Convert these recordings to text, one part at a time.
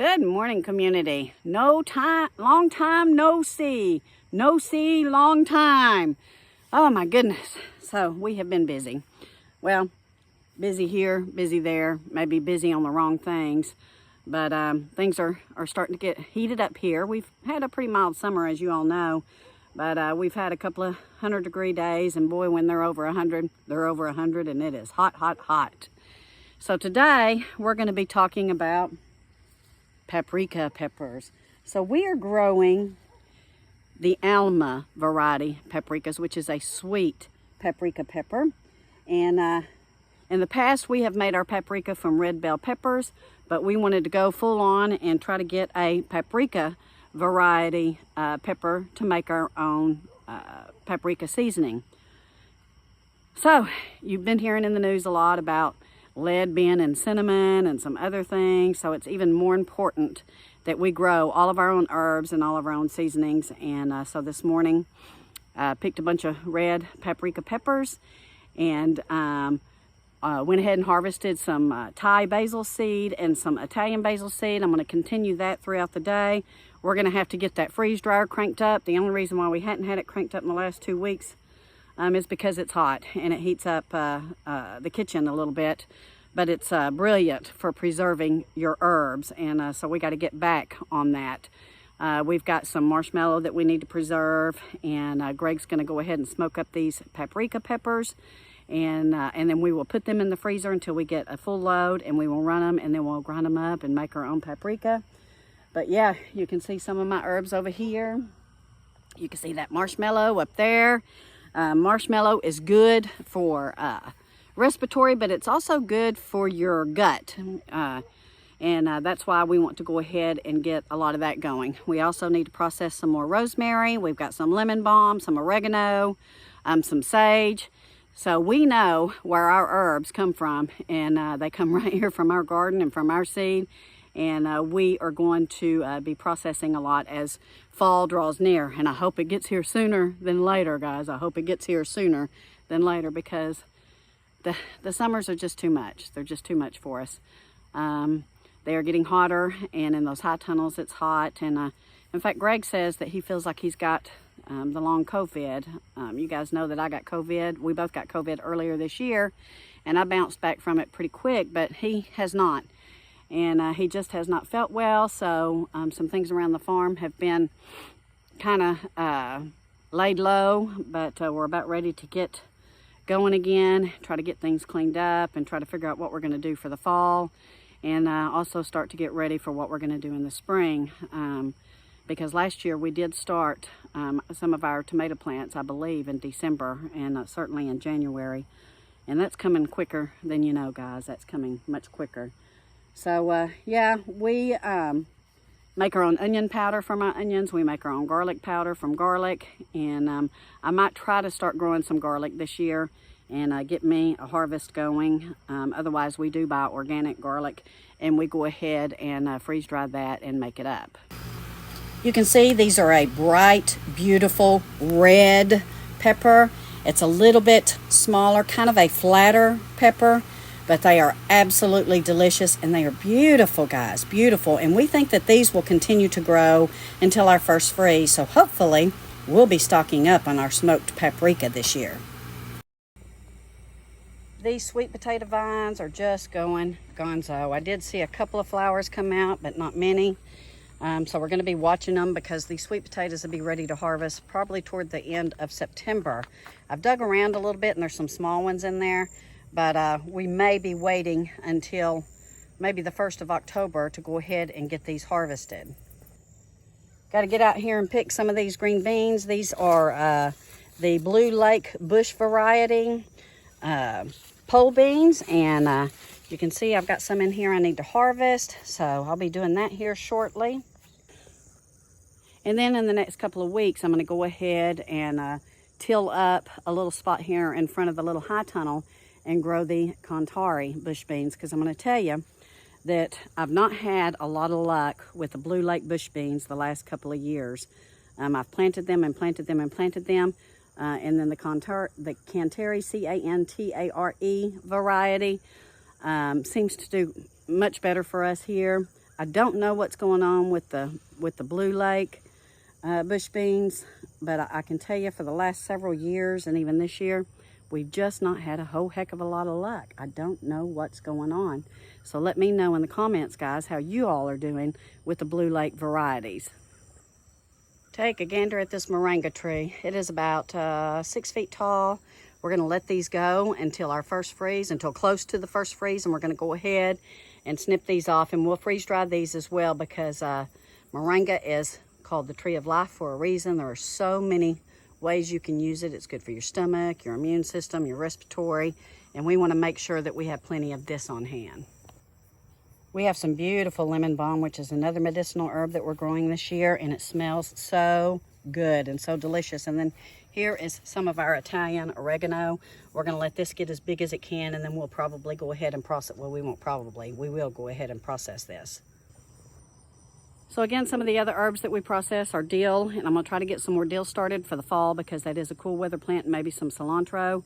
Good morning, community. Long time no see. No see, long time. Oh my goodness. So we have been busy. Well, busy here, busy there, maybe busy on the wrong things. But things are starting to get heated up here. We've had a pretty mild summer, as you all know. But we've had a couple of 100-degree days, and boy, when they're over 100, they're over 100, and it is hot, hot, hot. So today, we're going to be talking about paprika peppers. So we are growing the Alma variety paprikas, which is a sweet paprika pepper. And in the past, we have made our paprika from red bell peppers, but we wanted to go full on and try to get a paprika variety pepper to make our own paprika seasoning. So you've been hearing in the news a lot about lead being in cinnamon and some other things, so it's even more important that we grow all of our own herbs and all of our own seasonings. And so this morning picked a bunch of red paprika peppers and went ahead and harvested some Thai basil seed and some Italian basil seed. I'm going to continue that throughout the day. We're going to have to get that freeze dryer cranked up. The only reason why we hadn't had it cranked up in the last 2 weeks is because it's hot and it heats up the kitchen a little bit. But it's brilliant for preserving your herbs, and so we got to get back on that. We've got some marshmallow that we need to preserve, and Greg's going to go ahead and smoke up these paprika peppers, and then we will put them in the freezer until we get a full load, and we will run them, and then we'll grind them up and make our own paprika. But yeah, you can see some of my herbs over here. You can see that marshmallow up there. Marshmallow is good for respiratory, but it's also good for your gut. And that's why we want to go ahead and get a lot of that going. We also need to process some more rosemary. We've got some lemon balm, some oregano, some sage. So we know where our herbs come from, and they come right here from our garden and from our seed. And we are going to be processing a lot as fall draws near. And I hope it gets here sooner than later, guys. I hope it gets here sooner than later, because the summers are just too much. They're just too much for us. They are getting hotter, and in those high tunnels it's hot. And in fact, Greg says that he feels like he's got the long COVID. You guys know that I got COVID. We both got COVID earlier this year, and I bounced back from it pretty quick, but he has not. And he just has not felt well, so some things around the farm have been kind of laid low, but we're about ready to get going again, try to get things cleaned up and try to figure out what we're going to do for the fall, and also start to get ready for what we're going to do in the spring, because last year we did start some of our tomato plants, I believe, in December, and certainly in January, and that's coming quicker than you know, guys. That's coming much quicker. So yeah, we make our own onion powder from our onions. We make our own garlic powder from garlic, and I might try to start growing some garlic this year and get me a harvest going. Otherwise, we do buy organic garlic, and we go ahead and freeze dry that and make it up. You can see these are a bright, beautiful red pepper. It's a little bit smaller, kind of a flatter pepper, but they are absolutely delicious, and they are beautiful, guys, beautiful. And we think that these will continue to grow until our first freeze. So hopefully we'll be stocking up on our smoked paprika this year. These sweet potato vines are just going gonzo. I did see a couple of flowers come out, but not many. So we're going to be watching them, because these sweet potatoes will be ready to harvest probably toward the end of September. I've dug around a little bit, and there's some small ones in there. But we may be waiting until maybe the 1st of October to go ahead and get these harvested. Got to get out here and pick some of these green beans. These are the Blue Lake Bush variety pole beans. And you can see I've got some in here I need to harvest. So I'll be doing that here shortly. And then in the next couple of weeks, I'm going to go ahead and till up a little spot here in front of the little high tunnel and grow the Contari bush beans, because I'm going to tell you that I've not had a lot of luck with the Blue Lake bush beans the last couple of years. I've planted them and planted them and planted them, and then the Cantare, C-A-N-T-A-R-E variety seems to do much better for us here. I don't know what's going on with the blue lake bush beans, but I can tell you for the last several years and even this year, we've just not had a whole heck of a lot of luck. I don't know what's going on. So let me know in the comments, guys, how you all are doing with the blue lake varieties. Take a gander at this moringa tree. It is about 6 feet tall. We're gonna let these go until our first freeze, until close to the first freeze, and we're gonna go ahead and snip these off, and we'll freeze dry these as well, because moringa is called the tree of life for a reason. There are so many ways you can use it. It's good for your stomach, your immune system, your respiratory, and we want to make sure that we have plenty of this on hand. We have some beautiful lemon balm, which is another medicinal herb that we're growing this year, and it smells so good and so delicious. And then here is some of our Italian oregano. We're going to let this get as big as it can, and then we'll probably go ahead and process it. Well, we won't probably. We will go ahead and process this. So again, some of the other herbs that we process are dill, and I'm going to try to get some more dill started for the fall, because that is a cool weather plant, and maybe some cilantro.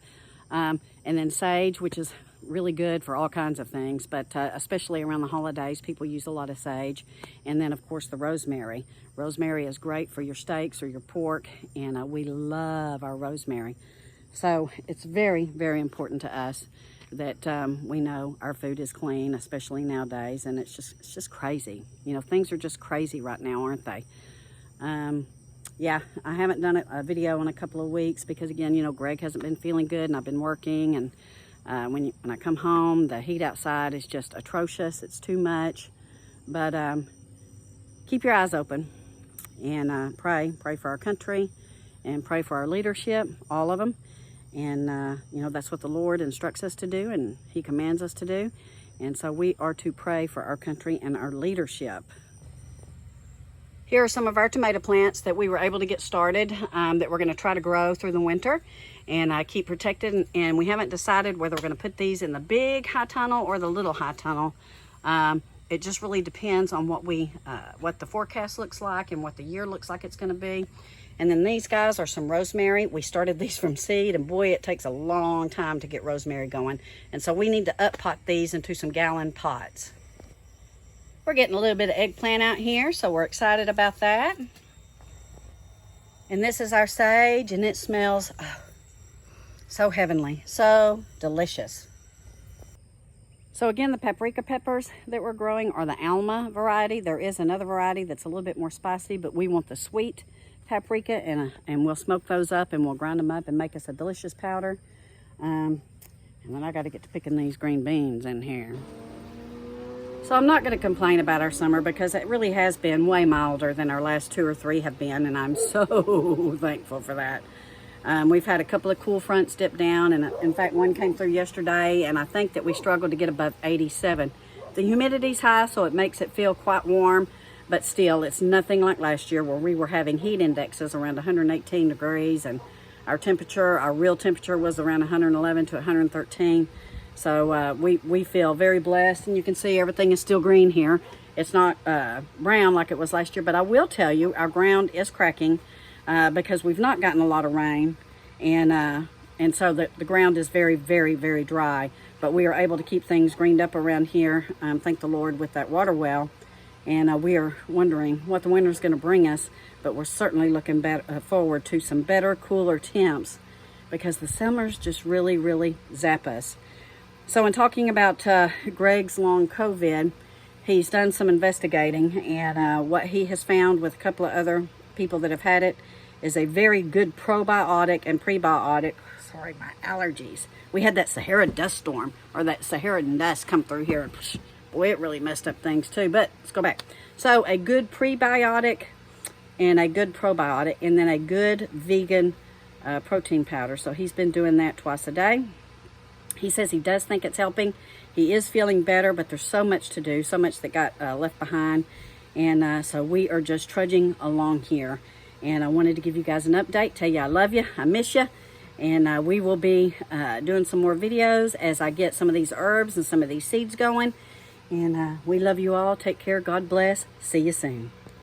And then sage, which is really good for all kinds of things, but especially around the holidays, people use a lot of sage. And then, of course, the rosemary. Rosemary is great for your steaks or your pork, and we love our rosemary. So it's very, very important to us that we know our food is clean, especially nowadays, and it's just crazy. You know, things are just crazy right now, aren't they? Yeah, I haven't done a video in a couple of weeks because, again, you know, Greg hasn't been feeling good, and I've been working, and when I come home, the heat outside is just atrocious. It's too much. But keep your eyes open, and pray for our country, and pray for our leadership, all of them. And, you know, that's what the Lord instructs us to do, and He commands us to do. And so we are to pray for our country and our leadership. Here are some of our tomato plants that we were able to get started, that we're going to try to grow through the winter and keep protected. And we haven't decided whether we're going to put these in the big high tunnel or the little high tunnel. It just really depends on what the forecast looks like and what the year looks like it's going to be. And then these guys are some rosemary. We started these from seed, and boy, it takes a long time to get rosemary going. And so we need to up pot these into some gallon pots. We're getting a little bit of eggplant out here, so we're excited about that. And this is our sage, and it smells so heavenly, so delicious. So again, the paprika peppers that we're growing are the Alma variety. There is another variety that's a little bit more spicy, but we want the sweet paprika, and we'll smoke those up, and we'll grind them up and make us a delicious powder. And then I got to get to picking these green beans in here. So I'm not going to complain about our summer, because it really has been way milder than our last 2 or 3 have been, and I'm so thankful for that. We've had a couple of cool fronts dip down, and in fact one came through yesterday, and I think that we struggled to get above 87. The humidity's high, so it makes it feel quite warm, but still, it's nothing like last year where we were having heat indexes around 118 degrees, and our real temperature was around 111 to 113. So we feel very blessed, and you can see everything is still green here. It's not brown like it was last year, but I will tell you, our ground is cracking because we've not gotten a lot of rain, and so the ground is very, very, very dry. But we are able to keep things greened up around here, thank the Lord, with that water well. And we are wondering what the winter is going to bring us, but we're certainly looking forward to some better, cooler temps, because the summers just really, really zap us. So in talking about Greg's long COVID, he's done some investigating, and what he has found with a couple of other people that have had it is a very good probiotic and prebiotic. Sorry, my allergies. We had that Sahara dust storm, or that Saharan dust come through here, and boy, it really messed up things too. But let's go back. So a good prebiotic and a good probiotic, and then a good vegan protein powder. So he's been doing that twice a day. He says he does think it's helping. He is feeling better, but there's so much to do, so much that got left behind. And so we are just trudging along here. And I wanted to give you guys an update, tell you I love you, I miss you. And we will be doing some more videos as I get some of these herbs and some of these seeds going. And we love you all. Take care. God bless. See you soon.